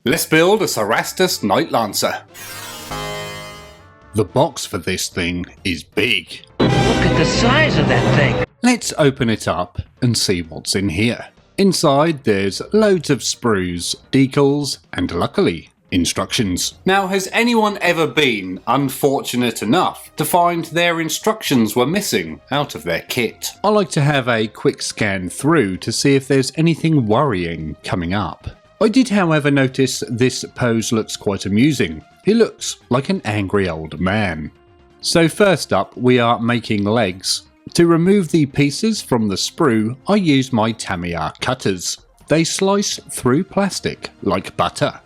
Let's build a Cerastus Knight Lancer. The box for this thing is big. Look at the size of that thing. Let's open it up and see what's in here. Inside there's loads of sprues, decals, and luckily, instructions. Now, has anyone ever been unfortunate enough to find their instructions were missing out of their kit? I like to have a quick scan through to see if there's anything worrying coming up. I did, however, notice this pose looks quite amusing. He looks like an angry old man. So first up, we are making legs. To remove the pieces from the sprue, I use my Tamiya cutters. They slice through plastic like butter.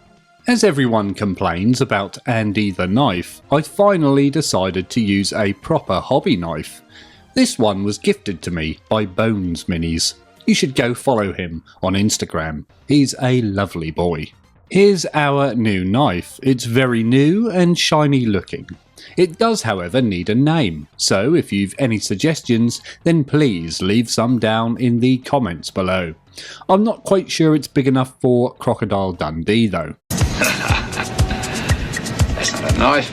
As everyone complains about Andy the knife, I finally decided to use a proper hobby knife. This one was gifted to me by Bones Minis. You should go follow him on Instagram. He's a lovely boy. Here's our new knife. It's very new and shiny looking. It does, however, need a name, so if you've any suggestions, then please leave some down in the comments below. I'm not quite sure it's big enough for Crocodile Dundee though. That's not a knife.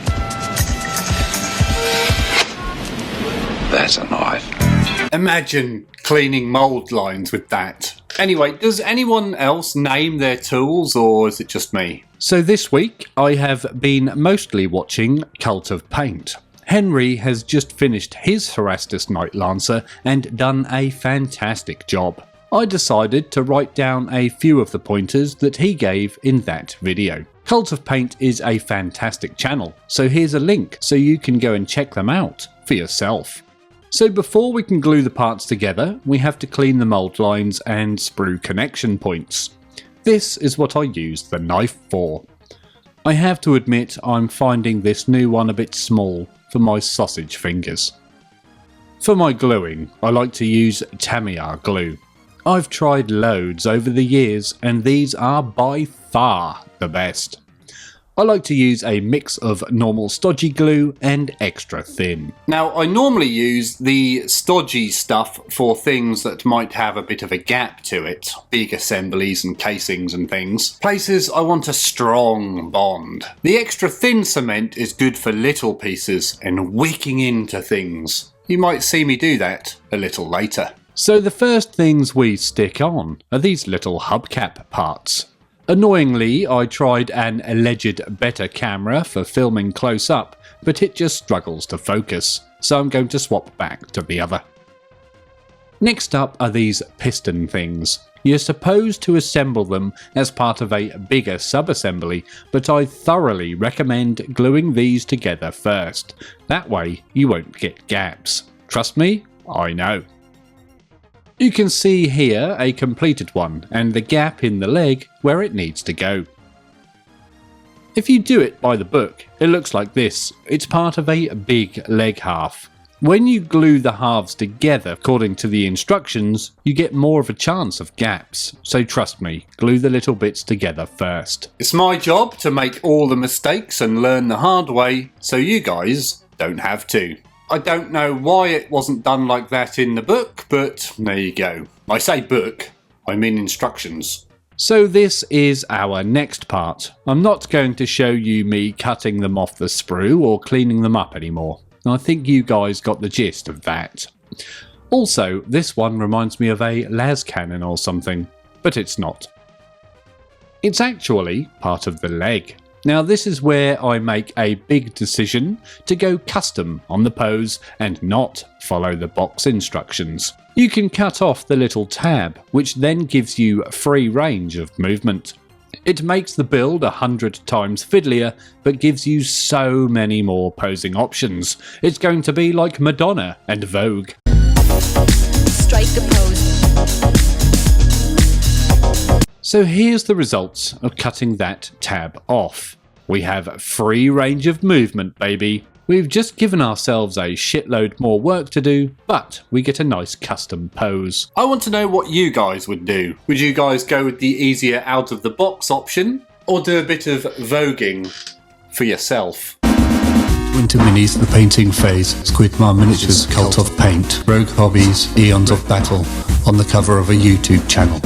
That's a knife. Imagine cleaning mould lines with that. Anyway, does anyone else name their tools, or is it just me? So this week, I have been mostly watching Cult of Paint. Henry has just finished his Cerastus Knight Lancer and done a fantastic job. I decided to write down a few of the pointers that he gave in that video. Cult of Paint is a fantastic channel, so here's a link so you can go and check them out for yourself. So before we can glue the parts together, we have to clean the mould lines and sprue connection points. This is what I used the knife for. I have to admit I'm finding this new one a bit small for my sausage fingers. For my gluing, I like to use Tamiya glue. I've tried loads over the years and these are by far the best. I like to use a mix of normal stodgy glue and extra thin. Now, I normally use the stodgy stuff for things that might have a bit of a gap to it. Big assemblies and casings and things. Places I want a strong bond. The extra thin cement is good for little pieces and wicking into things. You might see me do that a little later. So the first things we stick on are these little hubcap parts. Annoyingly, I tried an alleged better camera for filming close up, but it just struggles to focus, so I'm going to swap back to the other. Next up are these piston things. You're supposed to assemble them as part of a bigger sub-assembly, but I thoroughly recommend gluing these together first. That way you won't get gaps. Trust me, I know. You can see here a completed one and the gap in the leg where it needs to go. If you do it by the book, it looks like this. It's part of a big leg half. When you glue the halves together according to the instructions, you get more of a chance of gaps. So trust me, glue the little bits together first. It's my job to make all the mistakes and learn the hard way, so you guys don't have to. I don't know why it wasn't done like that in the book, but there you go. I say book, I mean instructions. So this is our next part. I'm not going to show you me cutting them off the sprue or cleaning them up anymore. I think you guys got the gist of that. Also, this one reminds me of a las cannon or something, but it's not. It's actually part of the leg. Now this is where I make a big decision to go custom on the pose and not follow the box instructions. You can cut off the little tab, which then gives you free range of movement. It makes the build 100 times fiddlier, but gives you so many more posing options. It's going to be like Madonna and Vogue. Strike a pose. So here's the results of cutting that tab off. We have free range of movement, baby. We've just given ourselves a shitload more work to do, but we get a nice custom pose. I want to know what you guys would do. Would you guys go with the easier out of the box option, or do a bit of voguing for yourself? Winter Minis, The Painting Phase, Squidmar Miniatures, Cult of Paint, Rogue Hobbies, Eons of Battle, on the cover of a YouTube channel.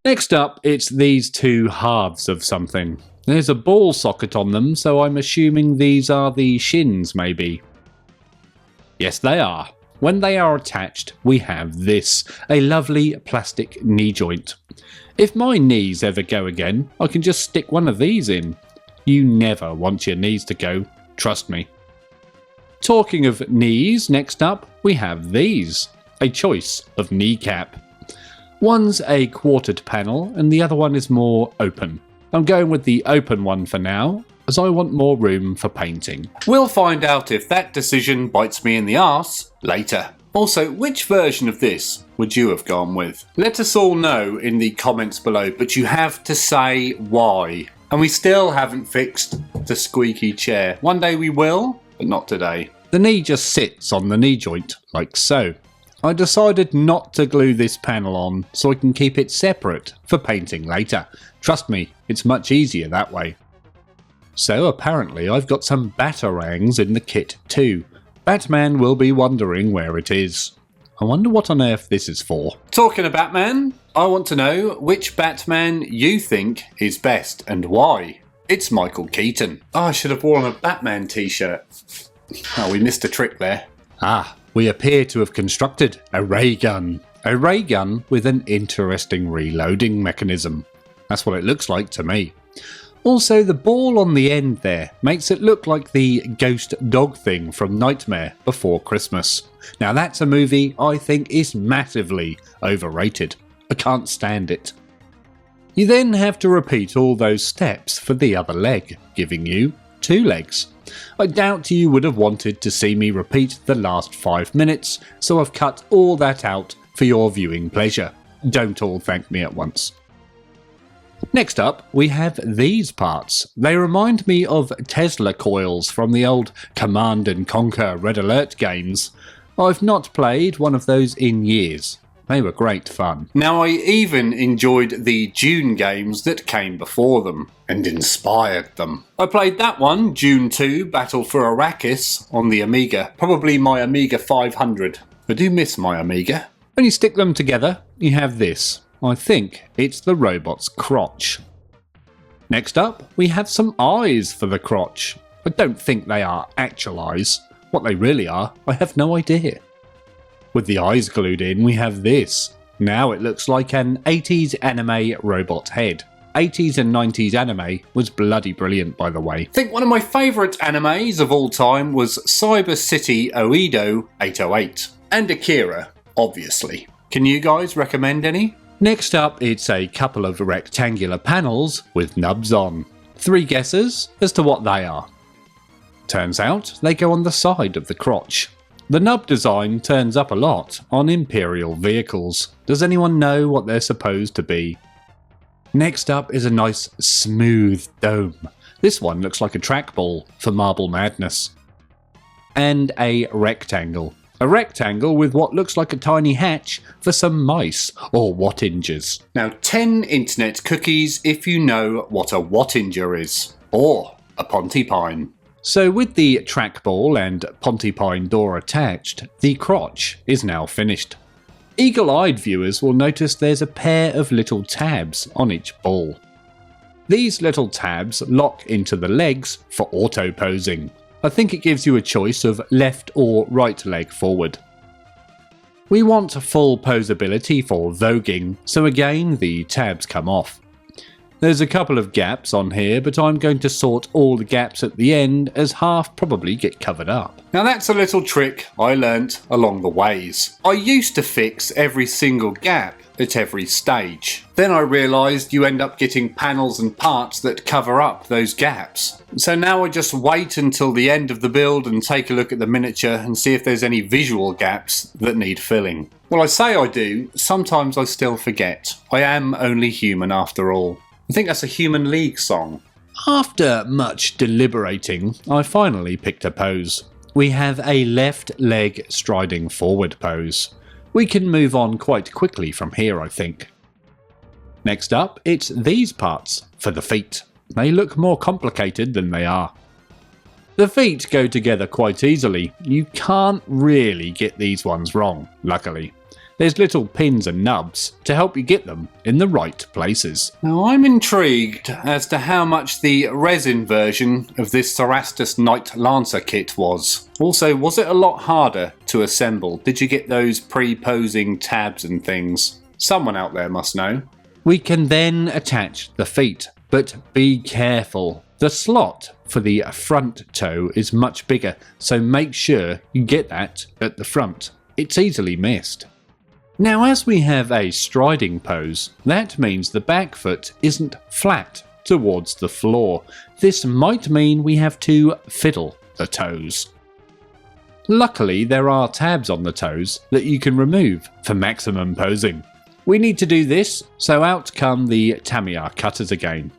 Next up, it's these two halves of something. There's a ball socket on them, so I'm assuming these are the shins, maybe. Yes, they are. When they are attached, we have this, a lovely plastic knee joint. If my knees ever go again, I can just stick one of these in. You never want your knees to go, trust me. Talking of knees, next up, we have these, a choice of kneecap. One's a quartered panel and the other one is more open. I'm going with the open one for now, as I want more room for painting. We'll find out if that decision bites me in the arse later. Also, which version of this would you have gone with? Let us all know in the comments below, but you have to say why. And we still haven't fixed the squeaky chair. One day we will, but not today. The knee just sits on the knee joint, like so. I decided not to glue this panel on so I can keep it separate for painting later. Trust me, it's much easier that way. So apparently I've got some batarangs in the kit too. Batman will be wondering where it is. I wonder what on earth this is for. Talking of Batman, I want to know which Batman you think is best and why. It's Michael Keaton. Oh, I should have worn a Batman t-shirt. Oh, we missed a trick there. We appear to have constructed a ray gun. A ray gun with an interesting reloading mechanism. That's what it looks like to me. Also, the ball on the end there makes it look like the ghost dog thing from Nightmare Before Christmas. Now that's a movie I think is massively overrated. I can't stand it. You then have to repeat all those steps for the other leg, giving you 2 legs. I doubt you would have wanted to see me repeat the last 5 minutes, so I've cut all that out for your viewing pleasure. Don't all thank me at once. Next up, we have these parts. They remind me of Tesla coils from the old Command & Conquer Red Alert games. I've not played one of those in years. They were great fun. Now I even enjoyed the Dune games that came before them, and inspired them. I played that one, Dune 2 Battle for Arrakis, on the Amiga, probably my Amiga 500. I do miss my Amiga. When you stick them together, you have this. I think it's the robot's crotch. Next up, we have some eyes for the crotch. I don't think they are actual eyes. What they really are, I have no idea. With the eyes glued in, we have this. Now it looks like an 80s anime robot head. 80s and 90s anime was bloody brilliant, by the way. I think one of my favourite animes of all time was Cyber City Oedo 808. And Akira, obviously. Can you guys recommend any? Next up, it's a couple of rectangular panels with nubs on. 3 guesses as to what they are. Turns out they go on the side of the crotch. The nub design turns up a lot on Imperial vehicles. Does anyone know what they're supposed to be? Next up is a nice smooth dome. This one looks like a trackball for Marble Madness. And a rectangle. A rectangle with what looks like a tiny hatch for some mice or wattingers. Now 10 internet cookies if you know what a wattinger is. Or a pontipine. So with the trackball and pontipine door attached, the crotch is now finished. Eagle-eyed viewers will notice there's a pair of little tabs on each ball. These little tabs lock into the legs for auto-posing. I think it gives you a choice of left or right leg forward. We want full posability for voguing, so again the tabs come off. There's a couple of gaps on here, but I'm going to sort all the gaps at the end as half probably get covered up. Now that's a little trick I learnt along the ways. I used to fix every single gap at every stage. Then I realised you end up getting panels and parts that cover up those gaps. So now I just wait until the end of the build and take a look at the miniature and see if there's any visual gaps that need filling. Well, I say I do, sometimes I still forget. I am only human after all. I think that's a Human League song. After much deliberating, I finally picked a pose. We have a left leg striding forward pose. We can move on quite quickly from here, I think. Next up, it's these parts for the feet. They look more complicated than they are. The feet go together quite easily. You can't really get these ones wrong, luckily. There's little pins and nubs to help you get them in the right places. Now I'm intrigued as to how much the resin version of this Cerastus Knight Lancer kit was. Also, was it a lot harder to assemble? Did you get those pre-posing tabs and things? Someone out there must know. We can then attach the feet, but be careful. The slot for the front toe is much bigger, so make sure you get that at the front. It's easily missed. Now, as we have a striding pose, that means the back foot isn't flat towards the floor. This might mean we have to fiddle the toes. Luckily, there are tabs on the toes that you can remove for maximum posing. We need to do this, so out come the Tamiya cutters again.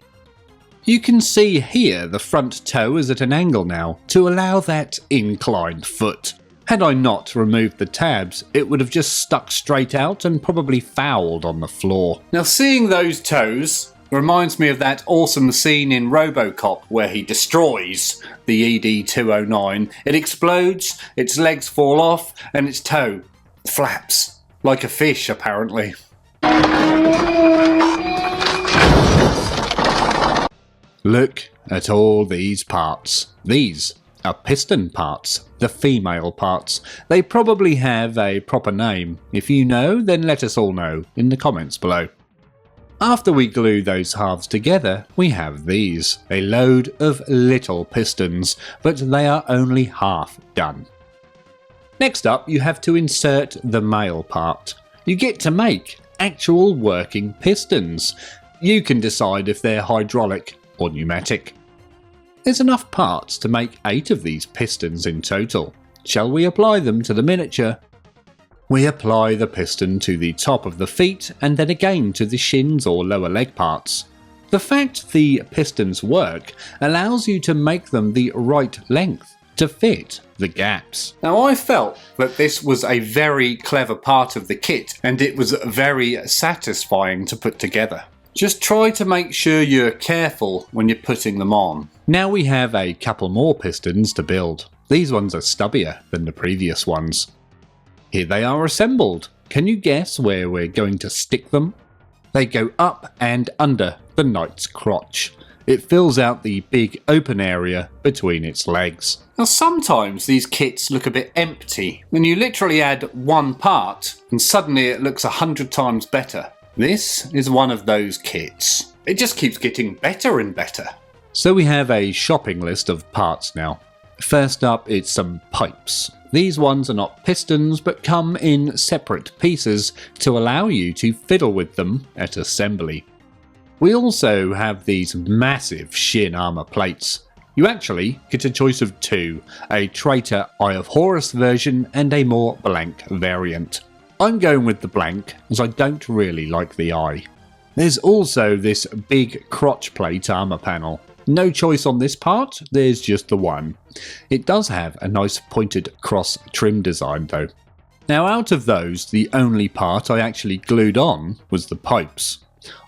You can see here the front toe is at an angle now to allow that inclined foot. Had I not removed the tabs, it would have just stuck straight out and probably fouled on the floor. Now, seeing those toes reminds me of that awesome scene in RoboCop where he destroys the ED-209. It explodes, its legs fall off, and its toe flaps like a fish, apparently. Look at all these parts. These are piston parts, the female parts. They probably have a proper name. If you know, then let us all know in the comments below. After we glue those halves together, we have these, a load of little pistons, but they are only half done. Next up, you have to insert the male part. You get to make actual working pistons. You can decide if they're hydraulic or pneumatic. There's enough parts to make 8 of these pistons in total. Shall we apply them to the miniature? We apply the piston to the top of the feet and then again to the shins or lower leg parts. The fact the pistons work allows you to make them the right length to fit the gaps. Now, I felt that this was a very clever part of the kit and it was very satisfying to put together. Just try to make sure you're careful when you're putting them on. Now we have a couple more pistons to build. These ones are stubbier than the previous ones. Here they are assembled. Can you guess where we're going to stick them? They go up and under the knight's crotch. It fills out the big open area between its legs. Now, sometimes these kits look a bit empty, and you literally add one part and suddenly it looks 100 times better. This is one of those kits. It just keeps getting better and better. So we have a shopping list of parts now. First up, it's some pipes. These ones are not pistons, but come in separate pieces to allow you to fiddle with them at assembly. We also have these massive shin armor plates. You actually get a choice of 2, a Traitor Eye of Horus version and a more blank variant. I'm going with the blank as I don't really like the eye. There's also this big crotch plate armor panel. No choice on this part, there's just the one. It does have a nice pointed cross trim design though. Now, out of those, the only part I actually glued on was the pipes.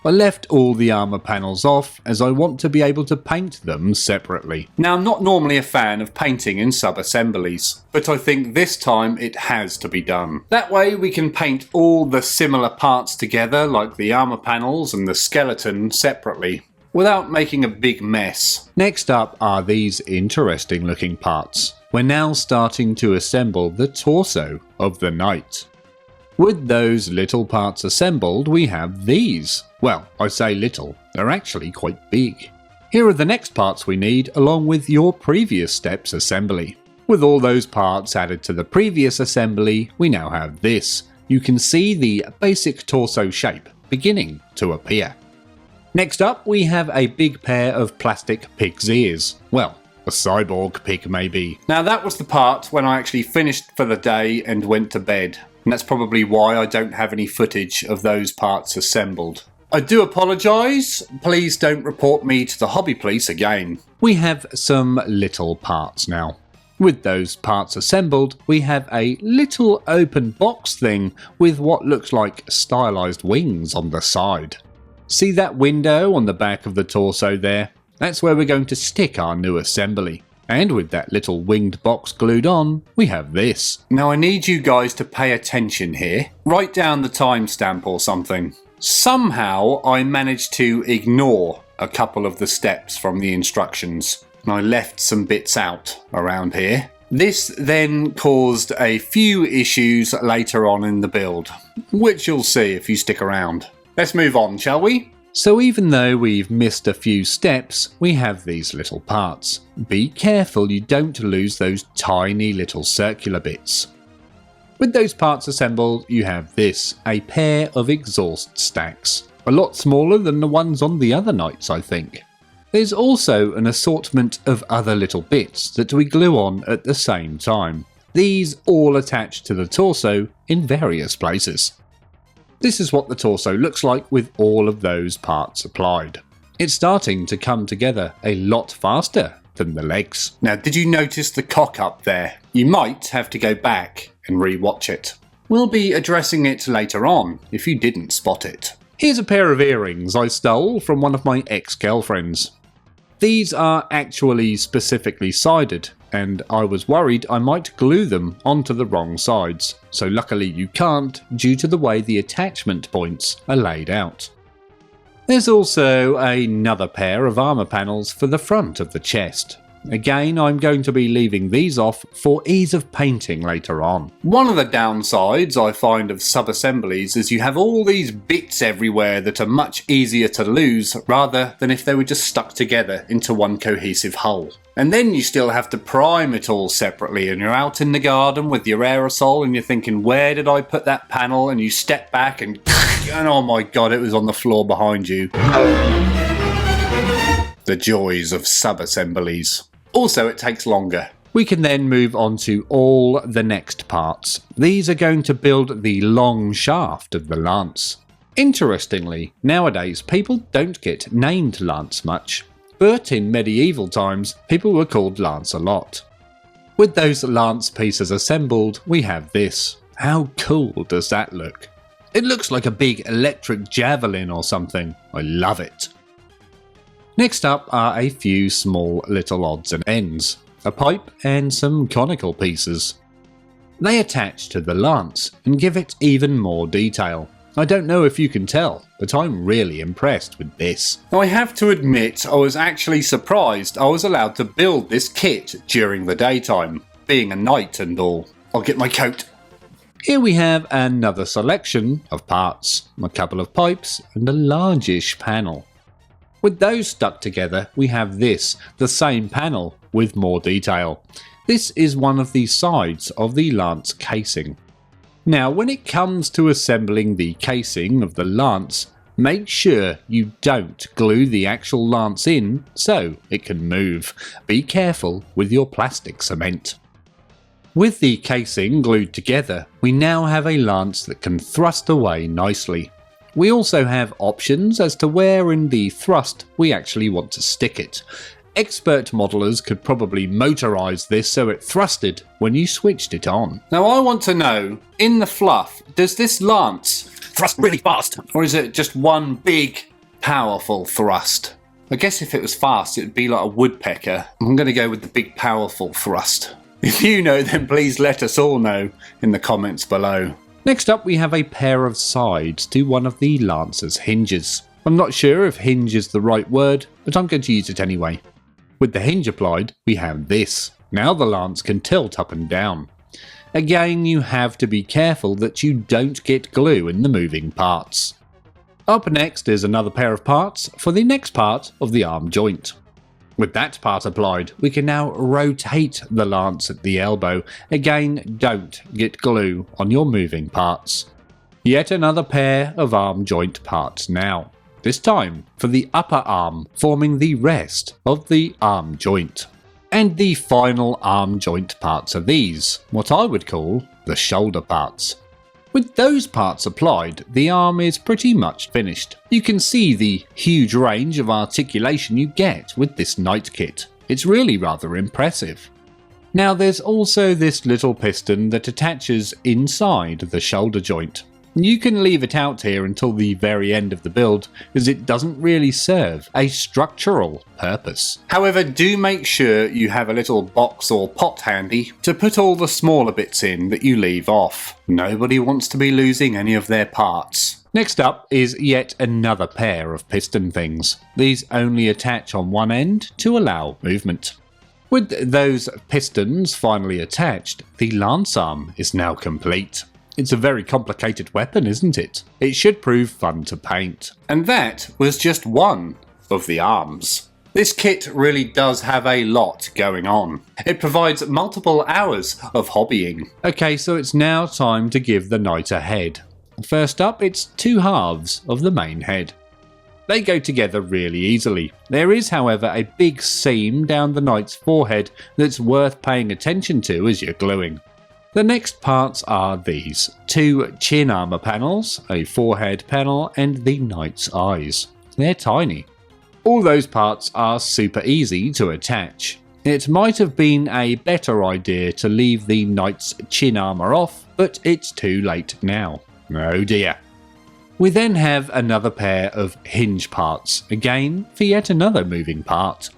I left all the armor panels off as I want to be able to paint them separately. Now, I'm not normally a fan of painting in sub-assemblies, but I think this time it has to be done. That way we can paint all the similar parts together, like the armor panels and the skeleton, separately, without making a big mess. Next up are these interesting looking parts. We're now starting to assemble the torso of the knight. With those little parts assembled, we have these. Well, I say little, they're actually quite big. Here are the next parts we need along with your previous step's assembly. With all those parts added to the previous assembly, we now have this. You can see the basic torso shape beginning to appear. Next up, we have a big pair of plastic pig's ears. Well, a cyborg pig maybe. Now, that was the part when I actually finished for the day and went to bed. And that's probably why I don't have any footage of those parts assembled. I do apologise, please don't report me to the hobby police again. We have some little parts now. With those parts assembled, we have a little open box thing with what looks like stylised wings on the side. See that window on the back of the torso there? That's where we're going to stick our new assembly. And with that little winged box glued on, we have this. Now I need you guys to pay attention here. Write down the timestamp or something. Somehow I managed to ignore a couple of the steps from the instructions, and I left some bits out around here. This then caused a few issues later on in the build, which you'll see if you stick around. Let's move on, shall we? So even though we've missed a few steps, we have these little parts. Be careful you don't lose those tiny little circular bits. With those parts assembled, you have this, a pair of exhaust stacks. A lot smaller than the ones on the other knights, I think. There's also an assortment of other little bits that we glue on at the same time. These all attach to the torso in various places. This is what the torso looks like with all of those parts applied. It's starting to come together a lot faster than the legs. Now, did you notice the cock up there? You might have to go back and re-watch it. We'll be addressing it later on if you didn't spot it. Here's a pair of earrings I stole from one of my ex-girlfriends. These are actually specifically sided, and I was worried I might glue them onto the wrong sides, so luckily you can't due to the way the attachment points are laid out. There's also another pair of armour panels for the front of the chest. Again, I'm going to be leaving these off for ease of painting later on. One of the downsides I find of sub-assemblies is you have all these bits everywhere that are much easier to lose rather than if they were just stuck together into one cohesive whole. And then you still have to prime it all separately, and you're out in the garden with your aerosol and you're thinking, where did I put that panel? And you step back and oh my god, it was on the floor behind you. The joys of sub-assemblies. Also, it takes longer. We can then move on to all the next parts. These are going to build the long shaft of the lance. Interestingly, nowadays people don't get named lance much, but in medieval times people were called lance a lot. With those lance pieces assembled, we have this. How cool does that look? It looks like a big electric javelin or something. I love it. Next up are a few small little odds and ends, a pipe and some conical pieces. They attach to the lance and give it even more detail. I don't know if you can tell, but I'm really impressed with this. Now I have to admit I was actually surprised I was allowed to build this kit during the daytime, being a knight and all. I'll get my coat. Here we have another selection of parts, a couple of pipes and a largish panel. With those stuck together, we have this, the same panel with more detail. This is one of the sides of the lance casing. Now, when it comes to assembling the casing of the lance, make sure you don't glue the actual lance in so it can move. Be careful with your plastic cement. With the casing glued together, we now have a lance that can thrust away nicely. We also have options as to where in the thrust we actually want to stick it. Expert modelers could probably motorise this so it thrusted when you switched it on. Now I want to know, in the fluff, does this lance thrust really fast? Or is it just one big, powerful thrust? I guess if it was fast it would be like a woodpecker. I'm going to go with the big, powerful thrust. If you know, then please let us all know in the comments below. Next up we have a pair of sides to one of the lance's hinges. I'm not sure if hinge is the right word, but I'm going to use it anyway. With the hinge applied, we have this. Now the lance can tilt up and down. Again, you have to be careful that you don't get glue in the moving parts. Up next is another pair of parts for the next part of the arm joint. With that part applied, we can now rotate the lance at the elbow. Again, don't get glue on your moving parts. Yet another pair of arm joint parts now. This time for the upper arm, forming the rest of the arm joint. And the final arm joint parts are these, what I would call the shoulder parts. With those parts applied, the arm is pretty much finished. You can see the huge range of articulation you get with this knight kit. It's really rather impressive. Now there's also this little piston that attaches inside the shoulder joint. You can leave it out here until the very end of the build, as it doesn't really serve a structural purpose. However, do make sure you have a little box or pot handy to put all the smaller bits in that you leave off. Nobody wants to be losing any of their parts. Next up is yet another pair of piston things. These only attach on one end to allow movement. With those pistons finally attached, the lance arm is now complete. It's a very complicated weapon, isn't it? It should prove fun to paint. And that was just one of the arms. This kit really does have a lot going on. It provides multiple hours of hobbying. Okay, so it's now time to give the knight a head. First up, it's two halves of the main head. They go together really easily. There is, however, a big seam down the knight's forehead that's worth paying attention to as you're gluing. The next parts are these: two chin armor panels, a forehead panel, and the knight's eyes. They're tiny. All those parts are super easy to attach. It might have been a better idea to leave the knight's chin armor off, but it's too late now. Oh dear. We then have another pair of hinge parts, again for yet another moving part.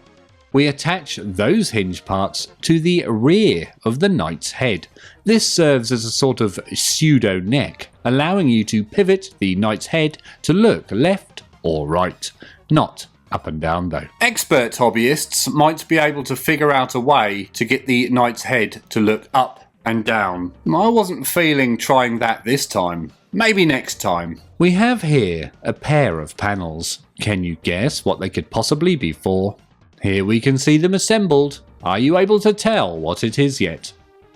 We attach those hinge parts to the rear of the knight's head. This serves as a sort of pseudo neck, allowing you to pivot the knight's head to look left or right, not up and down though. Expert hobbyists might be able to figure out a way to get the knight's head to look up and down. I wasn't feeling trying that this time. Maybe next time. We have here a pair of panels. Can you guess what they could possibly be for? Here we can see them assembled. Are you able to tell what it is yet?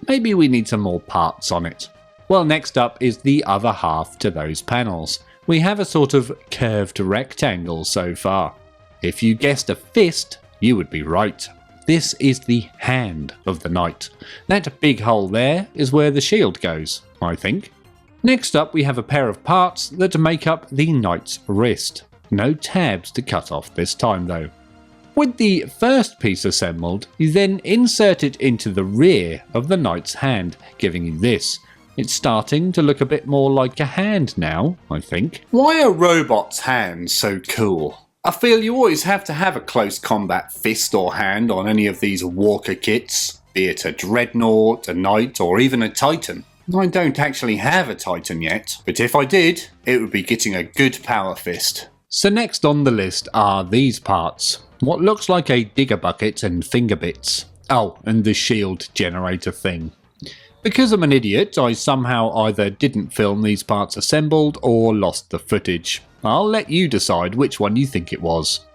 Maybe we need some more parts on it. Well, next up is the other half to those panels. We have a sort of curved rectangle so far. If you guessed a fist, you would be right. This is the hand of the knight. That big hole there is where the shield goes, I think. Next up, we have a pair of parts that make up the knight's wrist. No tabs to cut off this time though. With the first piece assembled, you then insert it into the rear of the knight's hand, giving you this. It's starting to look a bit more like a hand now, I think. Why are robots' hands so cool? I feel you always have to have a close combat fist or hand on any of these walker kits, be it a dreadnought, a knight, or even a titan. I don't actually have a titan yet, but if I did, it would be getting a good power fist. So next on the list are these parts. What looks like a digger bucket and finger bits. Oh, and the shield generator thing. Because I'm an idiot, I somehow either didn't film these parts assembled or lost the footage. I'll let you decide which one you think it was.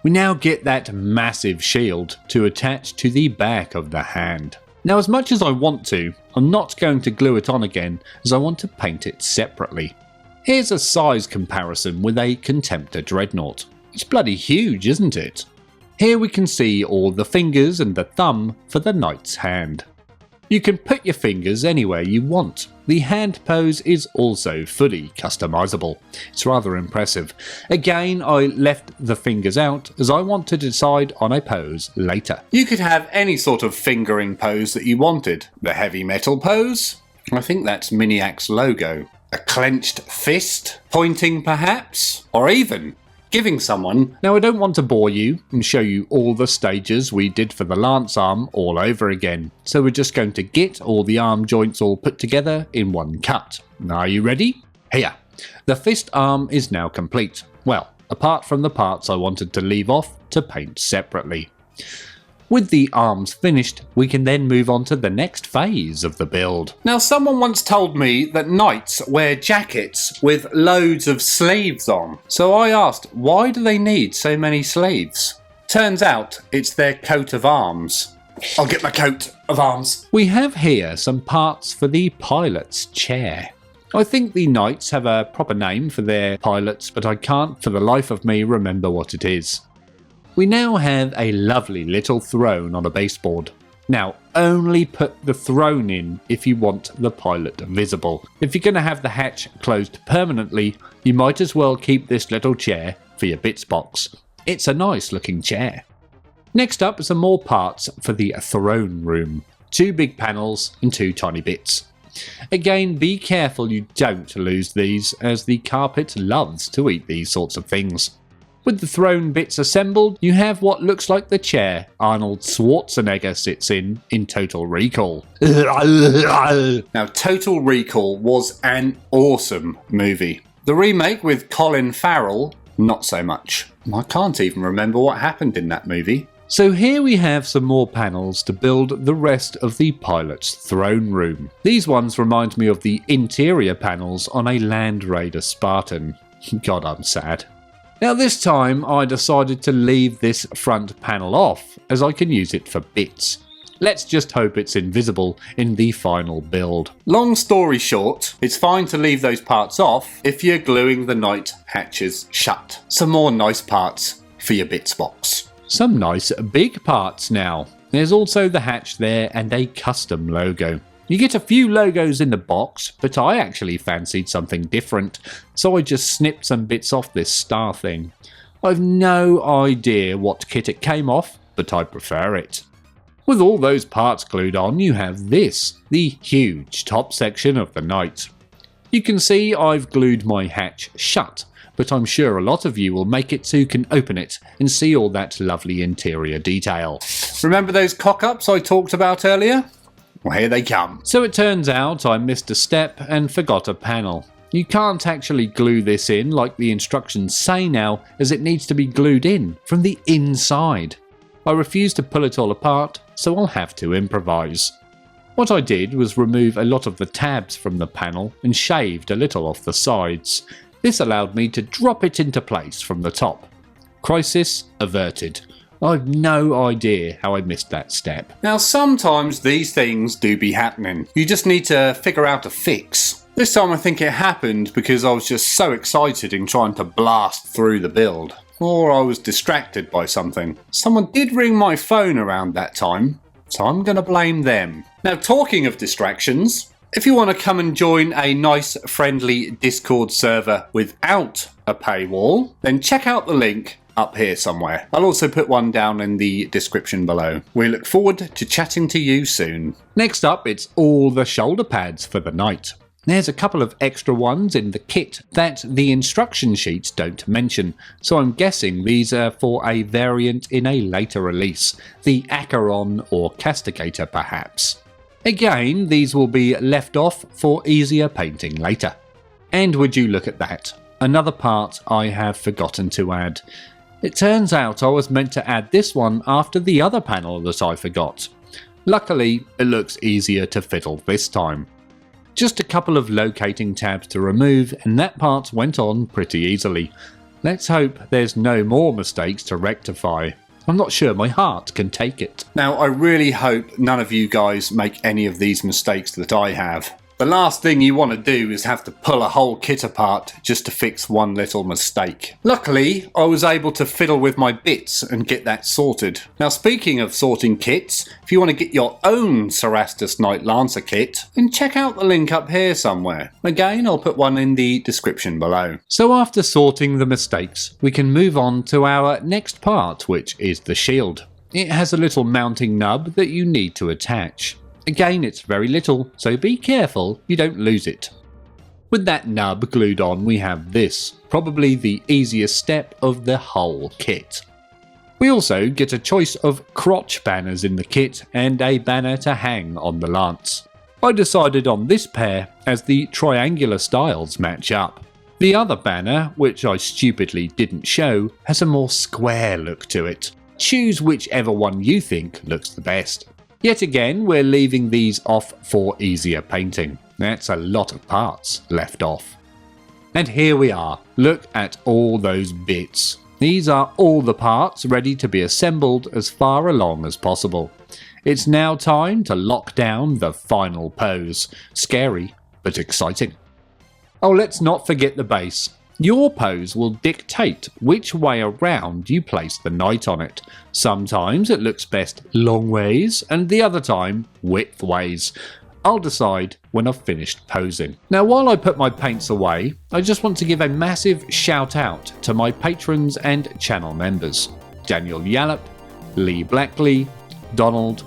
We now get that massive shield to attach to the back of the hand. Now, as much as I want to, I'm not going to glue it on again, as I want to paint it separately. Here's a size comparison with a Contemptor Dreadnought. It's bloody huge, isn't it? Here we can see all the fingers and the thumb for the knight's hand. You can put your fingers anywhere you want. The hand pose is also fully customizable. It's rather impressive. Again, I left the fingers out as I want to decide on a pose later. You could have any sort of fingering pose that you wanted. The heavy metal pose? I think that's Miniac's logo. A clenched fist? Pointing perhaps? Or even giving someone. Now, I don't want to bore you and show you all the stages we did for the lance arm all over again, so we're just going to get all the arm joints all put together in one cut. Are you ready? Here. The fist arm is now complete. Well, apart from the parts I wanted to leave off to paint separately. With the arms finished, we can then move on to the next phase of the build. Now, someone once told me that knights wear jackets with loads of sleeves on. So I asked, why do they need so many sleeves? Turns out it's their coat of arms. I'll get my coat of arms. We have here some parts for the pilot's chair. I think the knights have a proper name for their pilots, but I can't for the life of me remember what it is. We now have a lovely little throne on a baseboard. Now, only put the throne in if you want the pilot visible. If you're going to have the hatch closed permanently, you might as well keep this little chair for your bits box. It's a nice looking chair. Next up are some more parts for the throne room. 2 big panels and 2 tiny bits. Again, be careful you don't lose these, as the carpet loves to eat these sorts of things. With the throne bits assembled, you have what looks like the chair Arnold Schwarzenegger sits in Total Recall. Now, Total Recall was an awesome movie. The remake with Colin Farrell, not so much. I can't even remember what happened in that movie. So here we have some more panels to build the rest of the pilot's throne room. These ones remind me of the interior panels on a Land Raider Spartan. God, I'm sad. Now this time I decided to leave this front panel off, as I can use it for bits. Let's just hope it's invisible in the final build. Long story short, it's fine to leave those parts off if you're gluing the night hatches shut. Some more nice parts for your bits box. Some nice big parts now. There's also the hatch there and a custom logo. You get a few logos in the box, but I actually fancied something different, so I just snipped some bits off this star thing. I've no idea what kit it came off, but I prefer it. With all those parts glued on, you have this, the huge top section of the knight. You can see I've glued my hatch shut, but I'm sure a lot of you will make it so you can open it and see all that lovely interior detail. Remember those cock-ups I talked about earlier? Well, here they come. So it turns out I missed a step and forgot a panel. You can't actually glue this in like the instructions say now, as it needs to be glued in from the inside. I refused to pull it all apart, so I'll have to improvise. What I did was remove a lot of the tabs from the panel and shaved a little off the sides. This allowed me to drop it into place from the top. Crisis averted. I've no idea how I missed that step. Now sometimes these things do be happening. You just need to figure out a fix. This time I think it happened because I was just so excited in trying to blast through the build. Or I was distracted by something. Someone did ring my phone around that time, so I'm gonna blame them. Now talking of distractions, if you want to come and join a nice friendly Discord server without a paywall, then check out the link up here somewhere. I'll also put one down in the description below. We look forward to chatting to you soon. Next up, it's all the shoulder pads for the knight. There's a couple of extra ones in the kit that the instruction sheets don't mention, so I'm guessing these are for a variant in a later release, the Acheron or Castigator perhaps. Again, these will be left off for easier painting later. And would you look at that, another part I have forgotten to add. It turns out I was meant to add this one after the other panel that I forgot. Luckily, it looks easier to fiddle this time. Just a couple of locating tabs to remove and that part went on pretty easily. Let's hope there's no more mistakes to rectify. I'm not sure my heart can take it. Now I really hope none of you guys make any of these mistakes that I have. The last thing you want to do is have to pull a whole kit apart just to fix one little mistake. Luckily, I was able to fiddle with my bits and get that sorted. Now speaking of sorting kits, if you want to get your own Cerastus Knight Lancer kit, then check out the link up here somewhere. Again, I'll put one in the description below. So after sorting the mistakes, we can move on to our next part, which is the shield. It has a little mounting nub that you need to attach. Again, it's very little, so be careful you don't lose it. With that nub glued on, we have this, probably the easiest step of the whole kit. We also get a choice of crotch banners in the kit and a banner to hang on the lance. I decided on this pair as the triangular styles match up. The other banner, which I stupidly didn't show, has a more square look to it. Choose whichever one you think looks the best. Yet again, we're leaving these off for easier painting. That's a lot of parts left off. And here we are. Look at all those bits. These are all the parts ready to be assembled as far along as possible. It's now time to lock down the final pose. Scary, but exciting. Oh, let's not forget the base. Your pose will dictate which way around you place the knight on it. Sometimes it looks best long ways and the other time width ways. I'll decide when I've finished posing. Now while I put my paints away, I just want to give a massive shout out to my patrons and channel members. Daniel Yallop, Lee Blackley, Donald,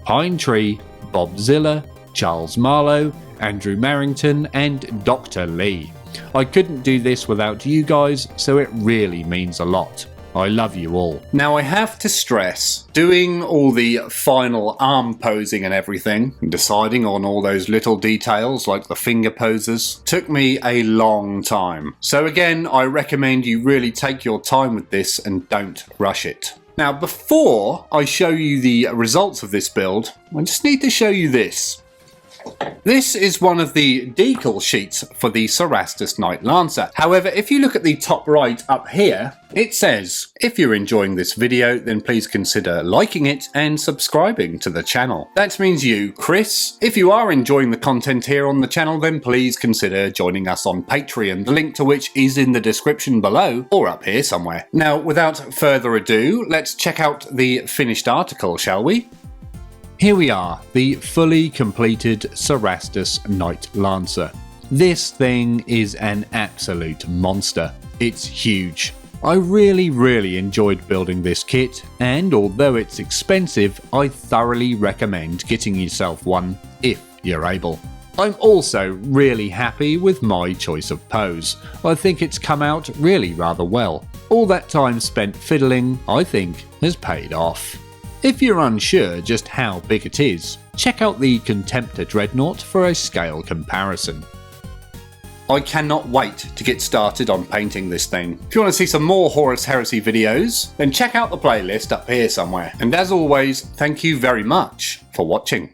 Pine Tree, Bob Zilla, Charles Marlowe, Andrew Marrington and Dr. Lee. I couldn't do this without you guys, so it really means a lot. I love you all. Now I have to stress, doing all the final arm posing and everything, and deciding on all those little details like the finger poses, took me a long time. So again, I recommend you really take your time with this and don't rush it. Now before I show you the results of this build, I just need to show you this. This is one of the decal sheets for the Cerastus Knight Lancer. However, if you look at the top right up here, it says, if you're enjoying this video, then please consider liking it and subscribing to the channel. That means you, Chris. If you are enjoying the content here on the channel, then please consider joining us on Patreon, the link to which is in the description below or up here somewhere. Now, without further ado, let's check out the finished article, shall we? Here we are, the fully completed Cerastus Knight Lancer. This thing is an absolute monster. It's huge. I really enjoyed building this kit, and although it's expensive, I thoroughly recommend getting yourself one if you're able. I'm also really happy with my choice of pose. I think it's come out really rather well. All that time spent fiddling, I think, has paid off. If you're unsure just how big it is, check out the Contemptor Dreadnought for a scale comparison. I cannot wait to get started on painting this thing. If you want to see some more Horus Heresy videos, then check out the playlist up here somewhere. And as always, thank you very much for watching.